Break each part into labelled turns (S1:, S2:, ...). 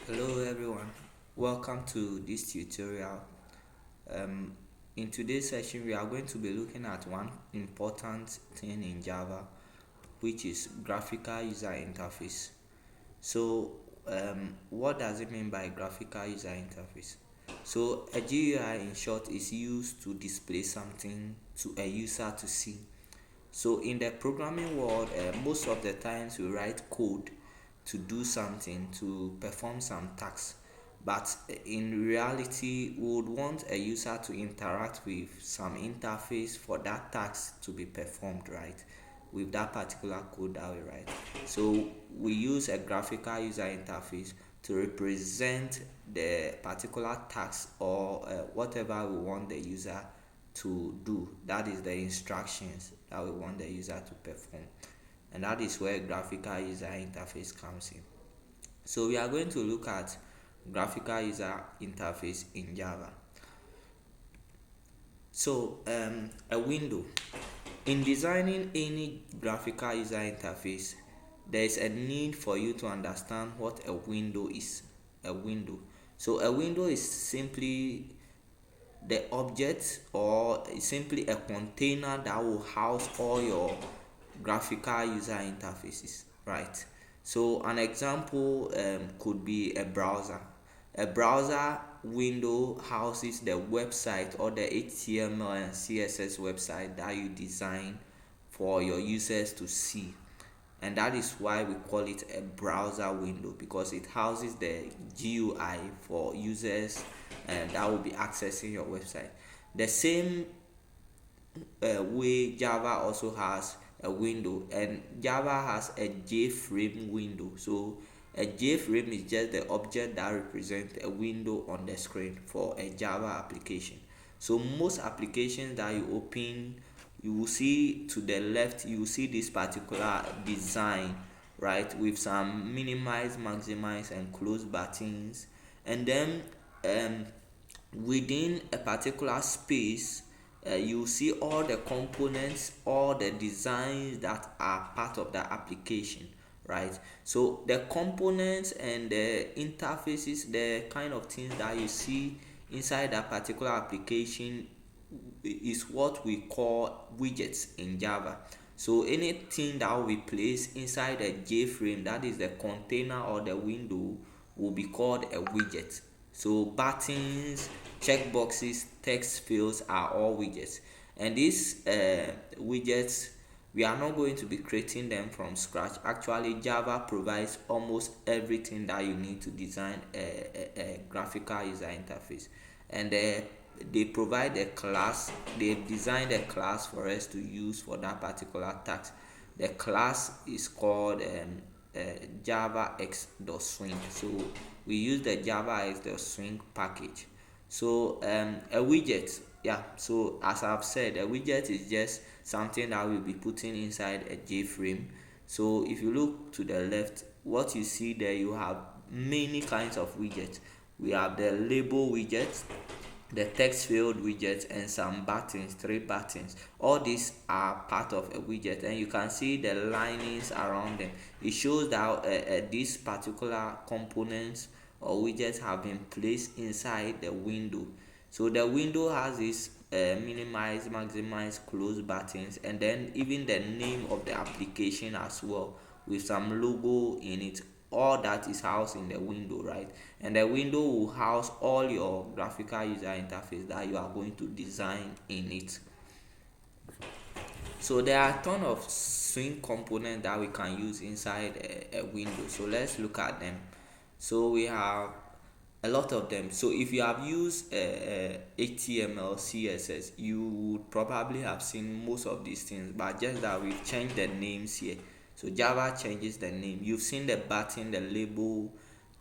S1: Hello everyone, welcome to this tutorial. Um, in today's session we are going to be looking at one important thing in Java, which is graphical user interface. So what does it mean by graphical user interface? So a GUI in short is used to display something to a user to see. So in the programming world, most of the times we write code to do something, to perform some tasks. But in reality, we would want a user to interact with some interface for that task to be performed, right? With that particular code that we write. So we use a graphical user interface to represent the particular task or whatever we want the user to do. That is the instructions that we want the user to perform, and that is where graphical user interface comes in. So we are going to look at graphical user interface in Java. So a window. In designing any graphical user interface, there is a need for you to understand what a window is. A window. So a window is simply the object, or simply a container that will house all your graphical user interfaces, right? So an example could be a browser. A browser window houses the website or the HTML and CSS website that you design for your users to see, and that is why we call it a browser window, because it houses the GUI for users and that will be accessing your website. The same way Java also has a window, and Java has a JFrame window. So a JFrame is just the object that represents a window on the screen for a Java application. So most applications that you open, you will see to the left, you will see this particular design, right, with some minimize, maximize and close buttons, and then um, within a particular space, you see all the components, all the designs that are part of the application, right? So the components and the interfaces, the kind of things that you see inside that particular application, is what we call widgets in Java. So anything that will be placed inside a JFrame, that is the container or the window, will be called a widget. So buttons, checkboxes, text fields are all widgets, and these widgets, we are not going to be creating them from scratch. Actually, Java provides almost everything that you need to design a graphical user interface, and they provide a class. They've designed a class for us to use for that particular task. The class is called Java X.Swing. So we use the Java X.Swing package. So a widget, yeah. So as I've said, a widget is just something that will be putting inside a JFrame. So if you look to the left, what you see there, you have many kinds of widgets. We have the label widget, the text field widget, and some buttons, 3 buttons. All these are part of a widget, and you can see the linings around them. It shows that these particular components or widgets have been placed inside the window. So the window has this minimize, maximize, close buttons, and then even the name of the application as well, with some logo in it. All that is housed in the window, right? And the window will house all your graphical user interface that you are going to design in it. So there are a ton of swing components that we can use inside a window. So let's look at them. So we have a lot of them. So if you have used HTML, CSS, you would probably have seen most of these things, but just that we've changed the names here. So Java changes the name. You've seen the button, the label,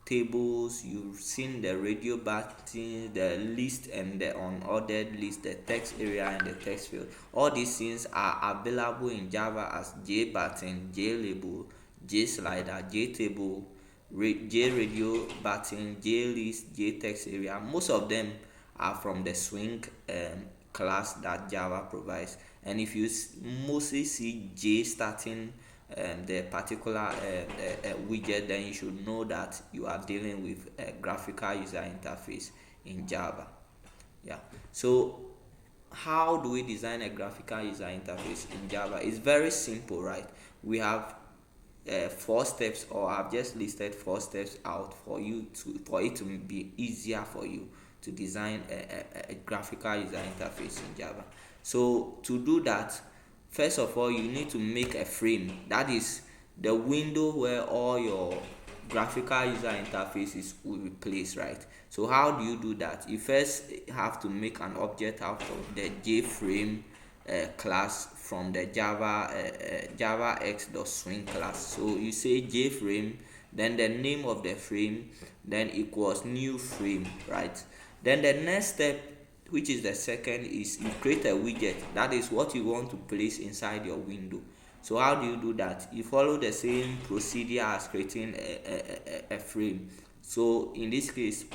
S1: tables, you've seen the radio button, the list and the unordered list, the text area and the text field. All these things are available in Java as JButton, JLabel, JSlider, JTable, JRadio button, JList, JText area. Most of them are from the Swing class that Java provides. And if you mostly see J starting the particular widget, then you should know that you are dealing with a graphical user interface in Java. Yeah. So how do we design a graphical user interface in Java? It's very simple, right? We have 4 steps, or I've just listed 4 steps out for it to be easier for you to design a graphical user interface in Java. So to do that, first of all, you need to make a frame. That is the window where all your graphical user interfaces will be placed, right? So how do you do that? You first have to make an object out of the JFrame class from the Java X.swing class. So you say JFrame, then the name of the frame, then equals new frame, right? Then the next step, which is the second, is you create a widget. That is what you want to place inside your window. So how do you do that? You follow the same procedure as creating a frame. So in this case,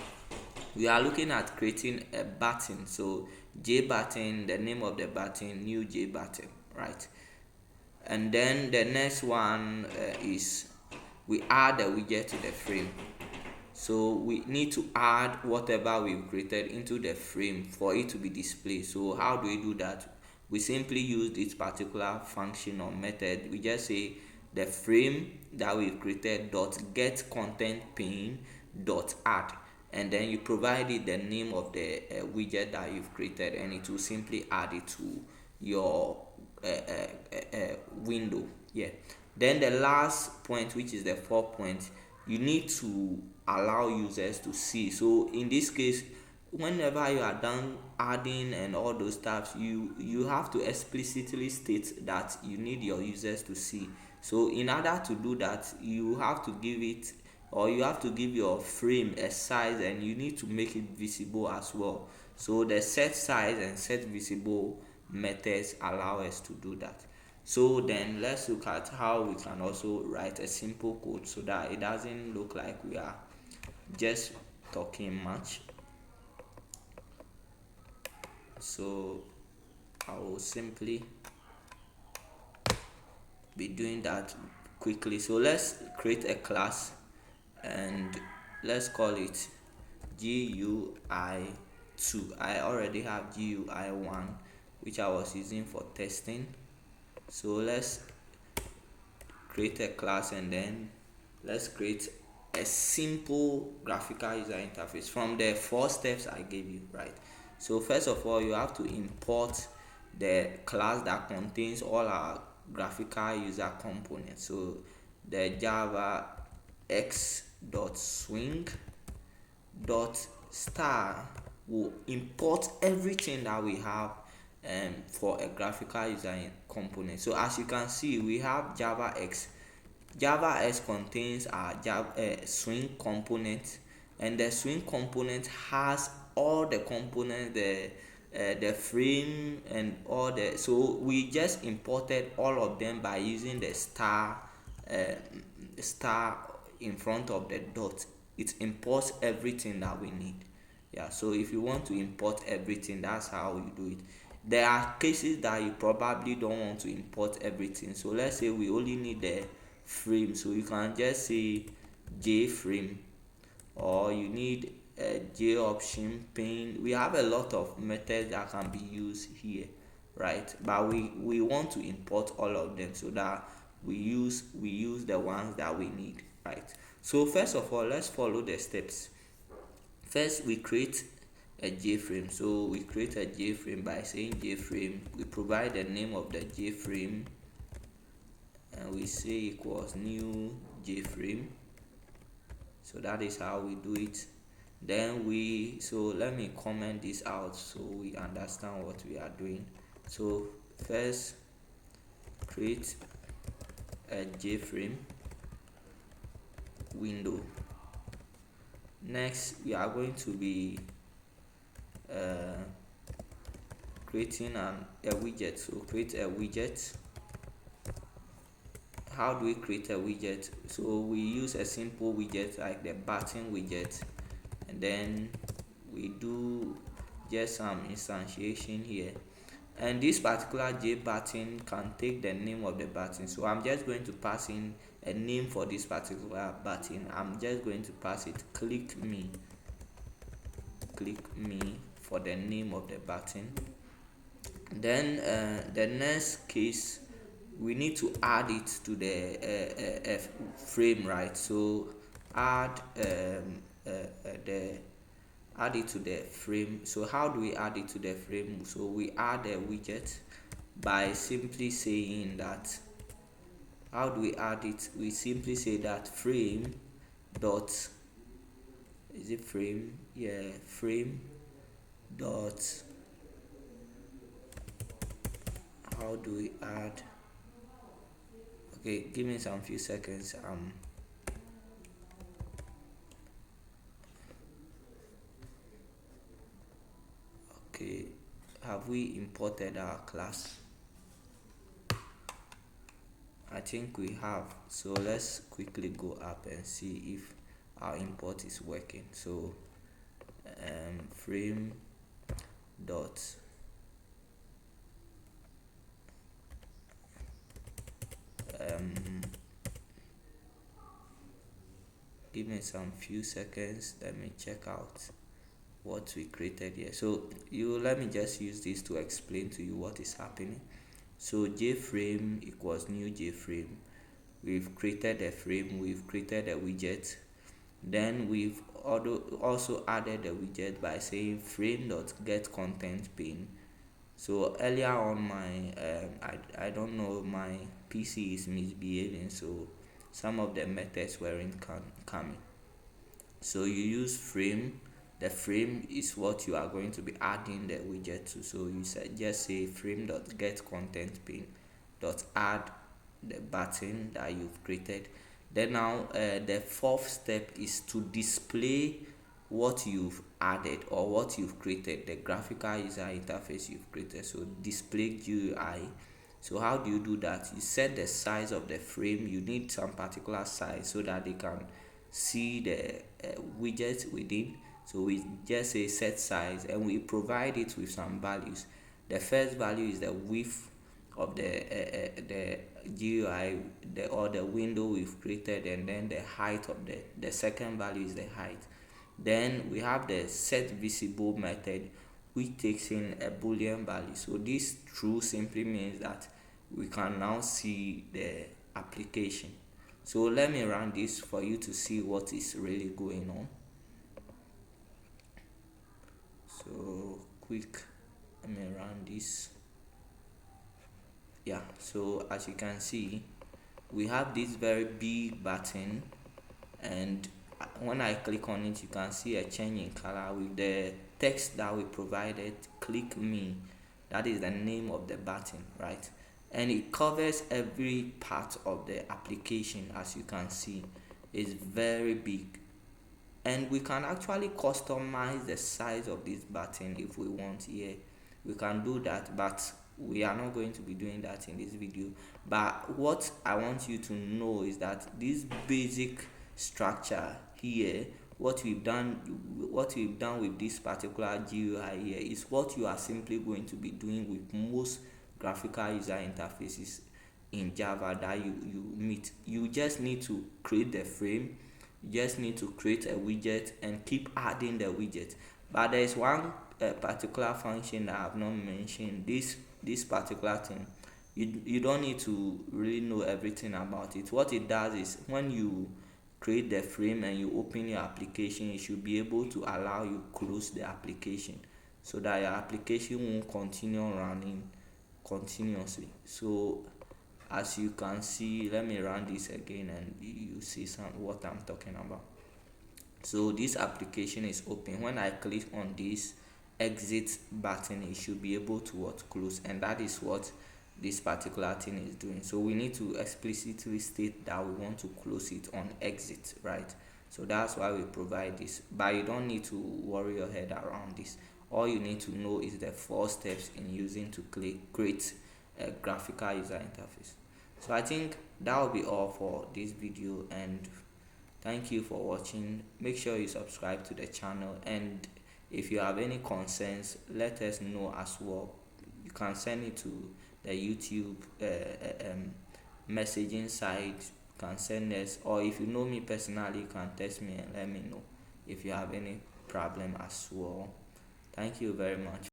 S1: we are looking at creating a button. So J button, the name of the button, new J button, right? And then the next one is we add a widget to the frame. So we need to add whatever we've created into the frame for it to be displayed. So how do we do that? We simply use this particular function or method. We just say the frame that we've created dot get content pane dot add, and then you provide it the name of the widget that you've created, and it will simply add it to your window. Yeah. Then the last point, which is the 4th point, you need to allow users to see. So in this case, whenever you are done adding and all those stuff, you have to explicitly state that you need your users to see. So in order to do that, you have to give it, or you have to give your frame a size, and you need to make it visible as well. So the set size and set visible methods allow us to do that. So then let's look at how we can also write a simple code so that it doesn't look like we are just talking much. So I will simply be doing that quickly. So let's create a class, and let's call it GUI2. I already have GUI1, which I was using for testing. So let's create a class, and then let's create a simple graphical user interface from the 4 steps I gave you, right? So first of all, you have to import the class that contains all our graphical user components. So the Java X.swing dot star will import everything that we have for a graphical user component. So as you can see, we have Java X. Java X contains our Java swing component, and the swing component has all the components, the frame and all the. So we just imported all of them by using the star in front of the dot. It imports everything that we need. Yeah, so if you want to import everything, that's how you do it. There are cases that you probably don't want to import everything. So let's say we only need the frame, so you can just say JFrame, or you need a J option pane. We have a lot of methods that can be used here, right? But we want to import all of them so that we use the ones that we need, right? So first of all, let's follow the steps. First, we create a JFrame. So we create a JFrame by saying JFrame. We provide the name of the JFrame, and we say equals new JFrame. So that is how we do it. Then let me comment this out so we understand what we are doing. So first, create a JFrame window. Next, we are going to be creating a widget. So create a widget. How do we create a widget? So we use a simple widget like the button widget, and then we do just some instantiation here, and this particular J button can take the name of the button. So I'm just going to pass in a name for this particular button. I'm just going to pass it click me for the name of the button. Then the next case, we need to add it to the frame, right? So add the add it to the frame. So how do we add it to the frame? So we add a widget by simply saying that, how do we add it? We simply say that frame dot, is it frame? Yeah, frame dot, how do we add? Okay, give me some few seconds. Okay, have we imported our class? I think we have. So let's quickly go up and see if our import is working. So frame dot give me some few seconds. Let me check out what we created here. So let me just use this to explain to you what is happening. So jframe equals new jframe. We've created a frame, we've created a widget, then we've also added a widget by saying frame.getContentPane. So earlier on, my I don't know, my PC is misbehaving, so some of the methods weren't coming. So you use frame. The frame is what you are going to be adding the widget to. So you just say frame.getContentPane dot add the button that you've created. Then now the fourth step is to display what you've added or what you've created, the graphical user interface you've created. So display GUI. So how do you do that? You set the size of the frame. You need some particular size so that they can see the widget within. So we just say set size and we provide it with some values. The first value is the width of the GUI, or the window we've created, and then the height of the second value is the height. Then we have the set visible method, which takes in a boolean value. So this true simply means that we can now see the application. So let me run this for you to see what is really going on. So quick, let me run this. Yeah, so as you can see, we have this very big button, and when I click on it, you can see a change in color with the text that we provided, click me. That is the name of the button, right? And it covers every part of the application. As you can see, it's very big, and we can actually customize the size of this button if we want. Here we can do that, but we are not going to be doing that in this video. But what I want you to know is that this basic structure here, what we've done with this particular GUI here, is what you are simply going to be doing with most graphical user interfaces in Java that you meet. You just need to create the frame, you just need to create a widget and keep adding the widget. But there is one particular function that I have not mentioned. This particular thing, you don't need to really know everything about it. What it does is, when you create the frame and you open your application, it should be able to allow you close the application so that your application won't continue running continuously. So as you can see, let me run this again and you see what I'm talking about. So this application is open. When I click on this exit button, it should be able to close, and that is what this particular thing is doing. So we need to explicitly state that we want to close it on exit, right? So that's why we provide this, but you don't need to worry your head around this. All you need to know is the 4 steps in using to create a graphical user interface. So I think that will be all for this video, and thank you for watching. Make sure you subscribe to the channel, and if you have any concerns, let us know as well. you can send it to the YouTube messaging site. You can send us, or if you know me personally, you can text me and let me know if you have any problem as well. Thank you very much.